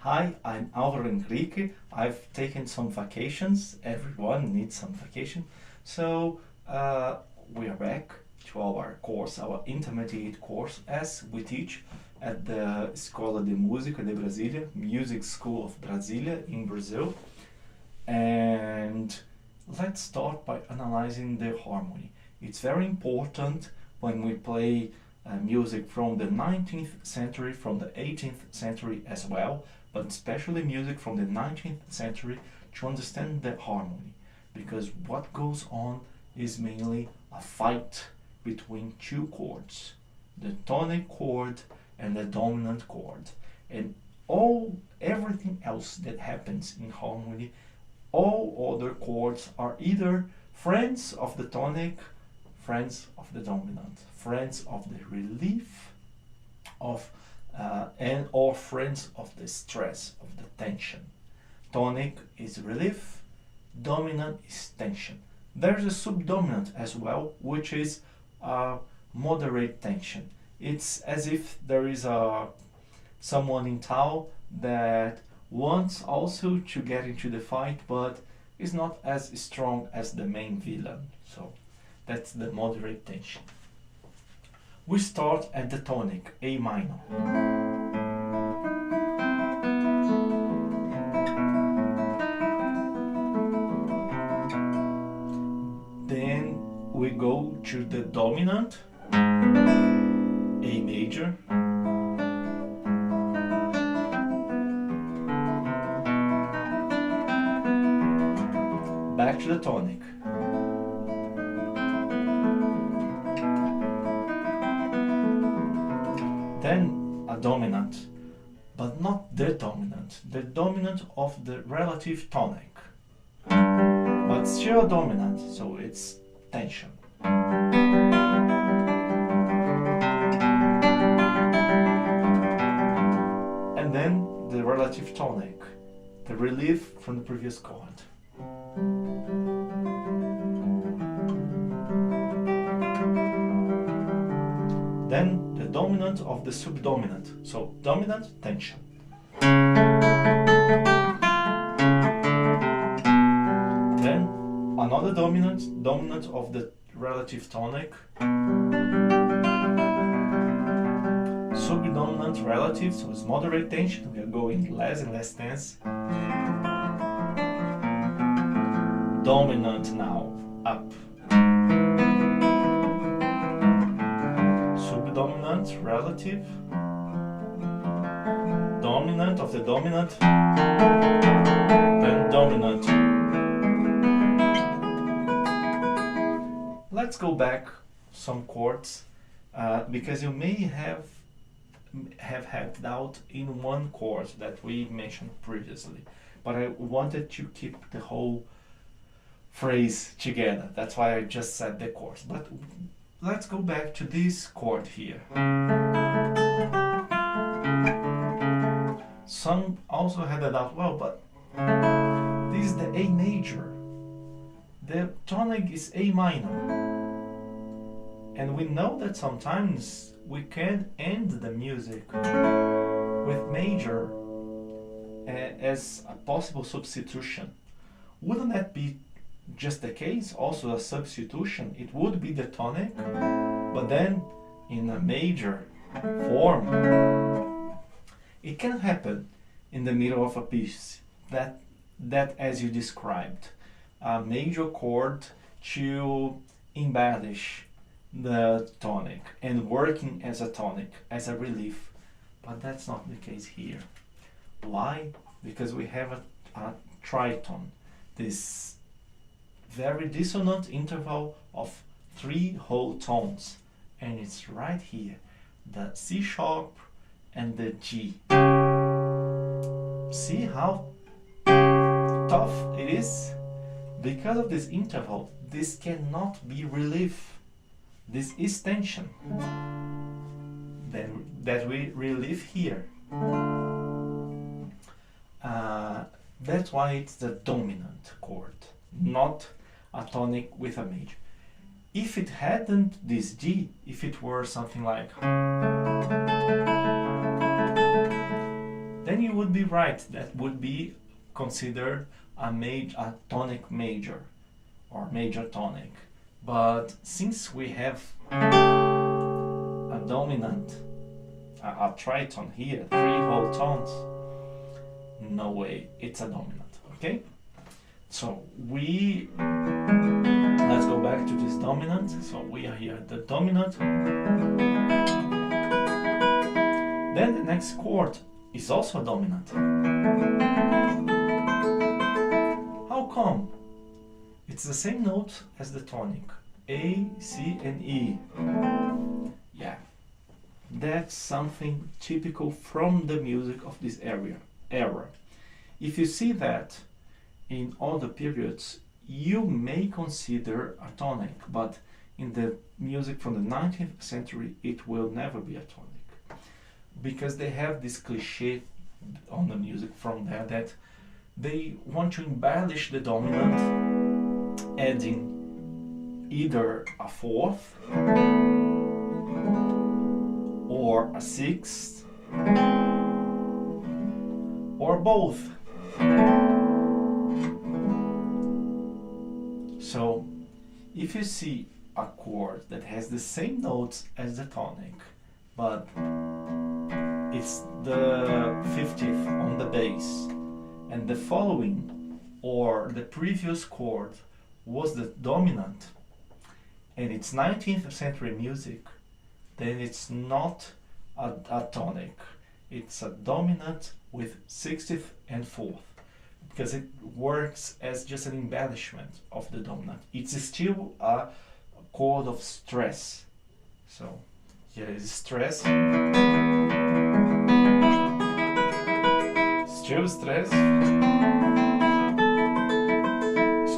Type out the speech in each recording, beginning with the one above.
Hi, I'm Alvaro Henrique. I've taken some vacations. Everyone needs some vacation. So we are back to our course, our intermediate course, as we teach at the Escola de Música de Brasília, Music School of Brasília in Brazil. And let's start by analyzing the harmony. It's very important when we play music from the 19th century, from the 18th century as well, but especially music from the 19th century to understand the harmony, because what goes on is mainly a fight between two chords, the tonic chord and the dominant chord, and everything else that happens in harmony, all other chords are either friends of the tonic, friends of the dominant, friends of the relief of and or friends of the stress, of the tension. Tonic is relief, dominant is tension. There's a subdominant as well, which is moderate tension. It's as if there is someone in town that wants also to get into the fight, but is not as strong as the main villain. So that's the moderate tension. We start at the tonic, A minor. Then we go to the dominant, A major. Back to the tonic. Then a dominant, but not the dominant of the relative tonic, but still a dominant, so it's tension. And then the relative tonic, the relief from the previous chord. Then the dominant of the subdominant, so dominant, tension. Then another dominant of the relative tonic, subdominant relative, so it's moderate tension, we are going less and less tense. Dominant now, up. Subdominant, relative. Dominant of the dominant. Then dominant. Let's go back some chords because you may have had doubt in one chord that we mentioned previously, but I wanted to keep the whole phrase together. That's why I just said the chords. But let's go back to this chord here. Some also had a doubt, well, but this is the A major. The tonic is A minor. And we know that sometimes we can end the music with major as a possible substitution. Wouldn't that be just the case, also a substitution? It would be the tonic, but then in a major form. It can happen in the middle of a piece, that as you described, a major chord to embellish the tonic and working as a tonic, as a relief, but that's not the case here. Why? Because we have a tritone, this very dissonant interval of 3 whole tones, and it's right here, the C sharp and the G. See how tough it is? Because of this interval, this cannot be relief. This is tension. Then that we relieve here. That's why it's the dominant chord, not a tonic with a major. If it hadn't this G, if it were something like then you would be right. That would be considered a tonic major or major tonic. But since we have a dominant, a triton here, 3 whole tones, no way, it's a dominant, okay? So let's go back to this dominant. So we are here at the dominant. Then the next chord is also dominant. How come? It's the same note as the tonic, A, C, and E. Yeah, that's something typical from the music of this era. If you see that in all the periods, you may consider a tonic, but in the music from the 19th century, it will never be a tonic, because they have this cliche on the music from there that they want to embellish the dominant, adding either a 4th or a 6th or both. So if you see a chord that has the same notes as the tonic, but it's the 50th on the bass, and the following or the previous chord was the dominant, and it's 19th century music, then it's not a tonic. It's a dominant with 60th and 4th, because it works as just an embellishment of the dominant. It's still a chord of stress. So here is stress, still stress,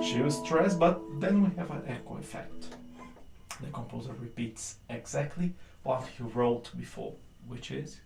still stress, but then we have an echo effect. The composer repeats exactly what he wrote before, which is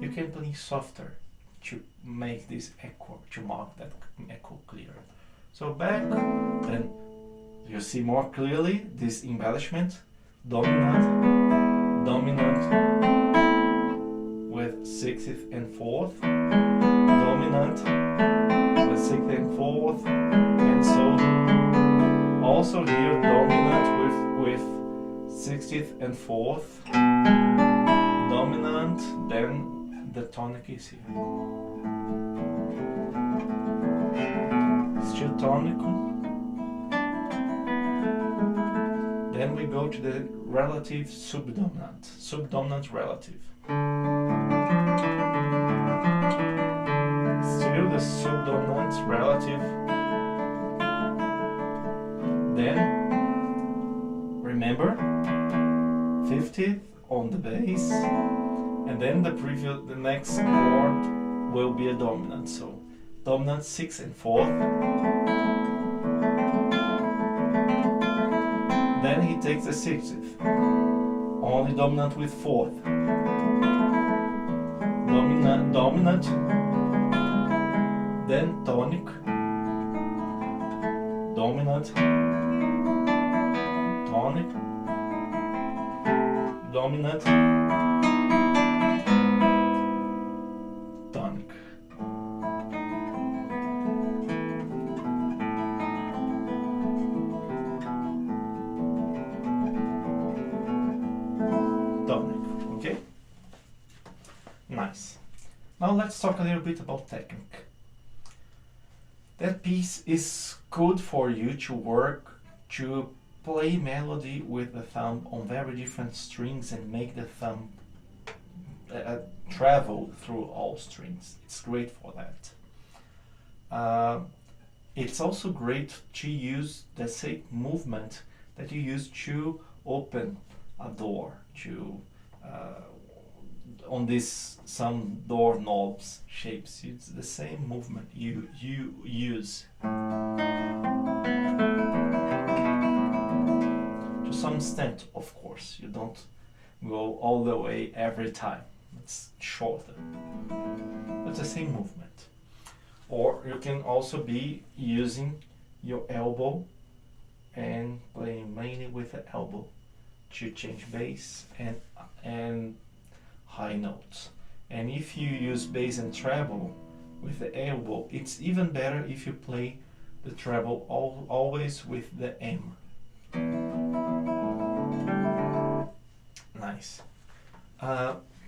you can play softer to make this echo, to mark that echo clear. So back, then you see more clearly this embellishment, dominant, dominant with 60th and 4th, dominant with 60th and 4th, and so also here dominant with 60th and 4th, dominant, then the tonic is here. Still tonical. Then we go to the relative subdominant. Subdominant relative. Still the subdominant relative. Then remember 50th on the bass, and then the next chord will be a dominant. So dominant 6th and 4th. Then he takes the 60th, only dominant with 4th. Dominant, dominant, then tonic, dominant, tonic, dominant, tonic. Tonic, okay? Nice. Now let's talk a little bit about technique. That piece is good for you to work, to play melody with the thumb on very different strings and make the thumb travel through all strings. It's great for that. It's also great to use the same movement that you use to open a door, to on this some door knobs shapes. It's the same movement you use. To some extent, of course, you don't go all the way every time. It's shorter. It's the same movement. Or you can also be using your elbow and playing mainly with the elbow to change bass and high notes. And if you use bass and treble with the elbow, it's even better if you play the treble always with the M. Nice.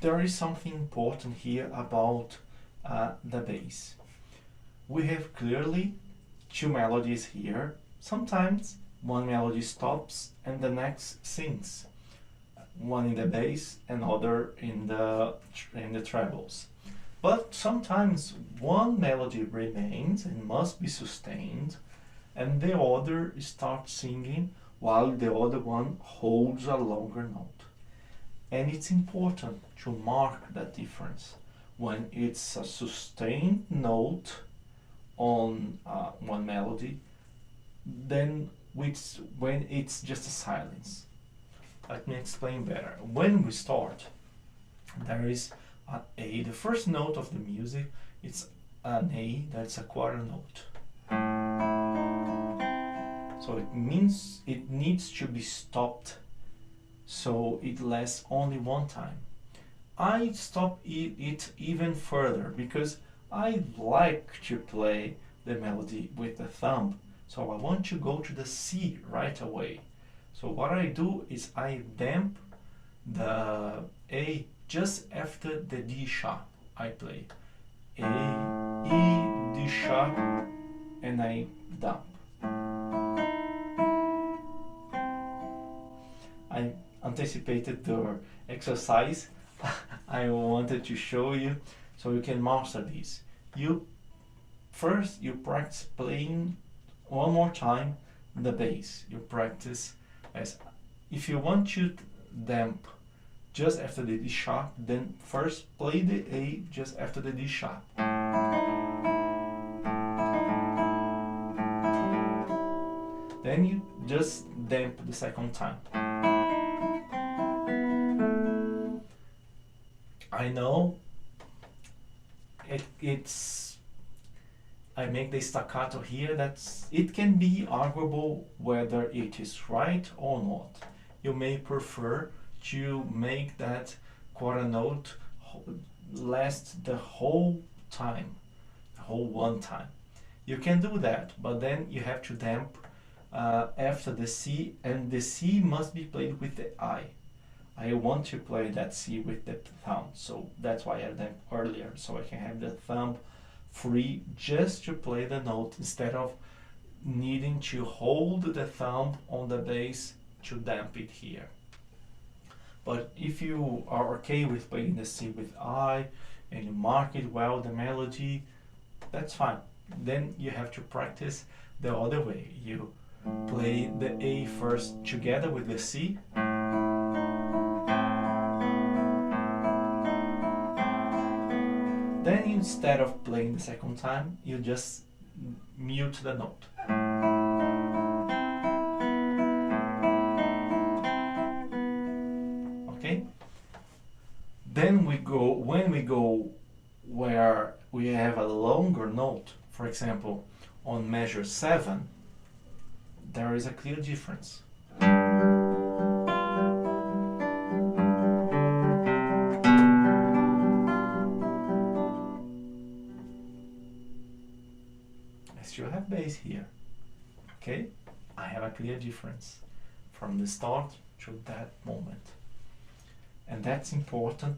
There is something important here about the bass. We have clearly two melodies here. Sometimes one melody stops and the next sings. One in the bass and other in the trebles. But sometimes one melody remains and must be sustained, and the other starts singing while the other one holds a longer note. And it's important to mark that difference. When it's a sustained note on one melody, then when it's just a silence. Let me explain better. When we start, there is an A. The first note of the music, it's an A, that's a quarter note. So it means it needs to be stopped, so it lasts only one time. I stop it even further because I like to play the melody with the thumb. So I want to go to the C right away. So what I do is I damp the A just after the D sharp. I play A, E, D sharp, and I dump. I anticipated the exercise I wanted to show you so you can master this. First you practice playing one more time the bass. You practice as if you want to damp just after the D sharp, then first play the A just after the D sharp. Then you just damp the second time. I know I make the staccato here, it can be arguable whether it is right or not. You may prefer to make that quarter note last the whole time, the whole one time. You can do that, but then you have to damp after the C, and the C must be played with the I. I want to play that C with the thumb, so that's why I damp earlier, so I can have the thumb free just to play the note instead of needing to hold the thumb on the bass to damp it here. But if you are okay with playing the C with I and you mark it well, the melody, that's fine. Then you have to practice the other way. You play the A first together with the C. Then instead of playing the second time, you just mute the note. Okay? Then when we go where we have a longer note, for example, on measure 7, there is a clear difference. I still have bass here. Okay? I have a clear difference from the start to that moment. And that's important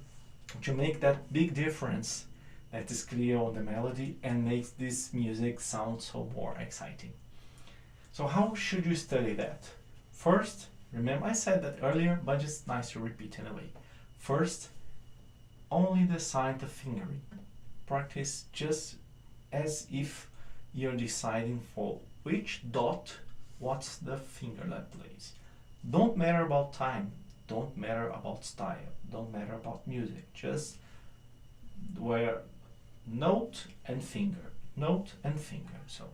to make that big difference that is clear on the melody and makes this music sound so more exciting. So how should you study that? First, remember I said that earlier, but it's nice to repeat anyway. First, only decide the fingering. Practice just as if you're deciding for which dot, what's the finger that plays. Don't matter about time, don't matter about style, don't matter about music, just where note and finger, note and finger. So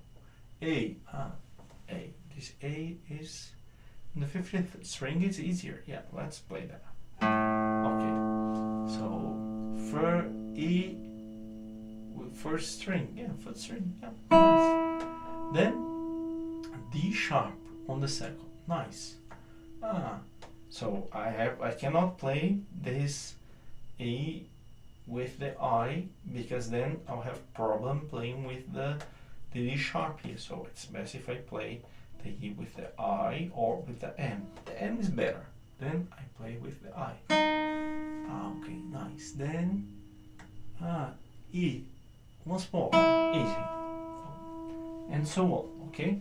A. This A is in the 50th string, it's easier. Yeah, let's play that. Okay, so E with first string, yeah, first string, yeah, nice. Then D sharp on the second, nice. So I cannot play this A with the I, because then I'll have problem playing with the D sharp here. So it's best if I play the E with the I or with the M. The M is better. Then I play with the I. Okay, nice. Then E. Once more, easy. And so on, okay?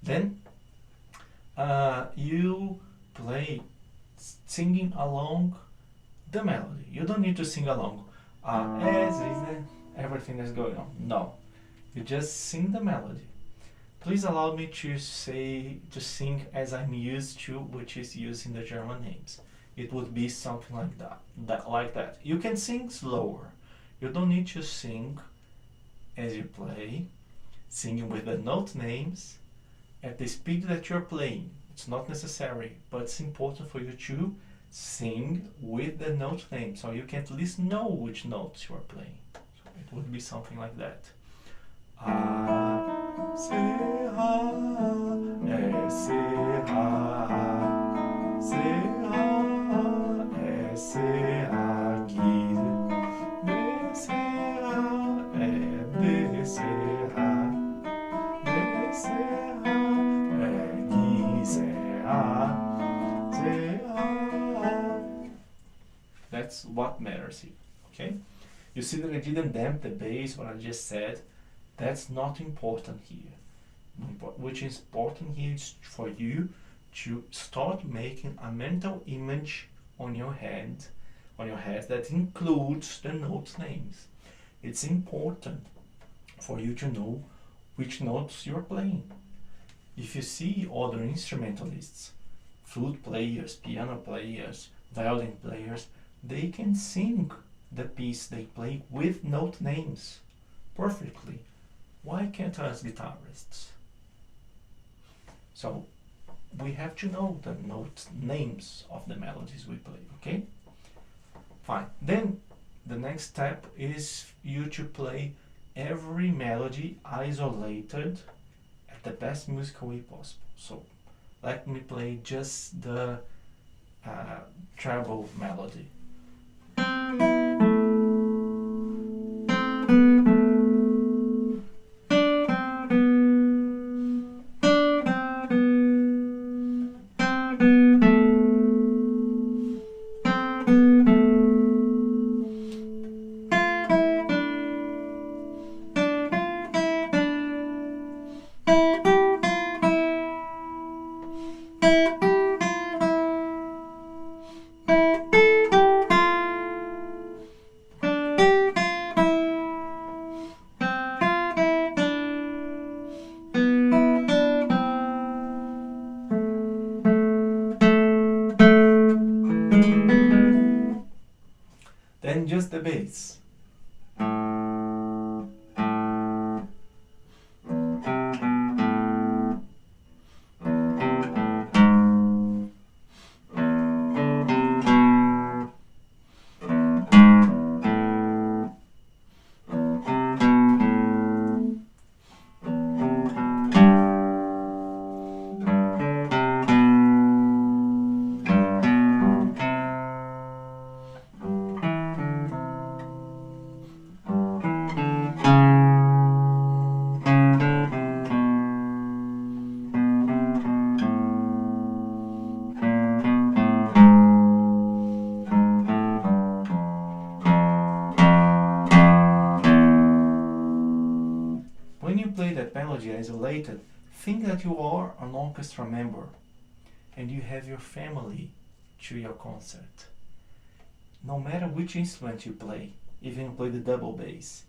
Then you play singing along the melody. You don't need to sing along as is everything that's going on. No, you just sing the melody. Please allow me to sing as I'm used to, which is using the German names. It would be something like that. You can sing slower. You don't need to sing as you play, singing with the note names at the speed that you're playing. It's not necessary, but it's important for you to sing with the note name, so you can at least know which notes you are playing. So it would be something like that. A, C, A, E, C, A, C, A, E, C, A, G, D, C, A, E, D, C, A, D, C, A, E, G, C, A, C, A. That's what matters here, okay? You see that I didn't damp the bass, what I just said. That's not important here. Which is important here is for you to start making a mental image on your head that includes the note names. It's important for you to know which notes you're playing. If you see other instrumentalists, flute players, piano players, violin players, they can sing the piece they play with note names perfectly. Why can't us guitarists? So we have to know the note names of the melodies we play, okay? Fine. Then the next step is you to play every melody isolated at the best musical way possible. So let me play just the treble melody. Then just the bass. When you play that melody isolated, think that you are an orchestra member and you have your family to your concert. No matter which instrument you play, even you play the double bass,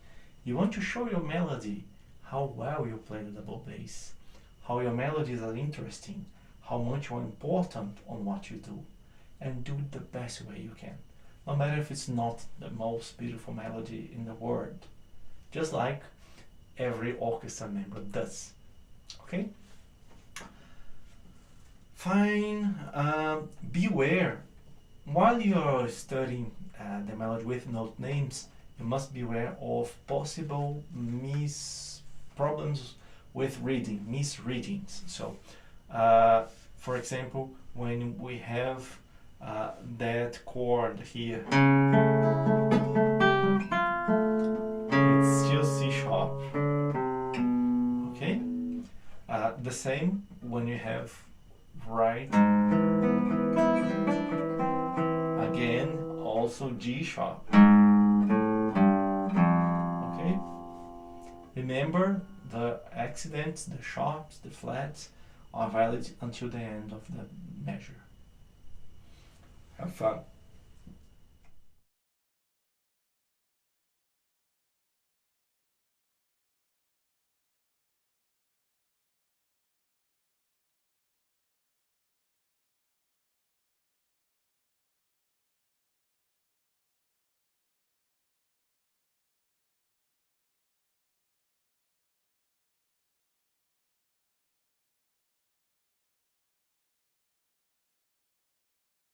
you want to show your melody how well you play the double bass, how your melodies are interesting, how much you are important on what you do, and do it the best way you can. No matter if it's not the most beautiful melody in the world, just like every orchestra member does. Okay? Fine. Beware. While you are studying the melody with note names, you must be aware of possible problems with reading, misreadings. So, for example, when we have that chord here, The same when you have right, again, also G sharp. Okay? Remember, the accidents, the sharps, the flats are valid until the end of the measure. Have fun.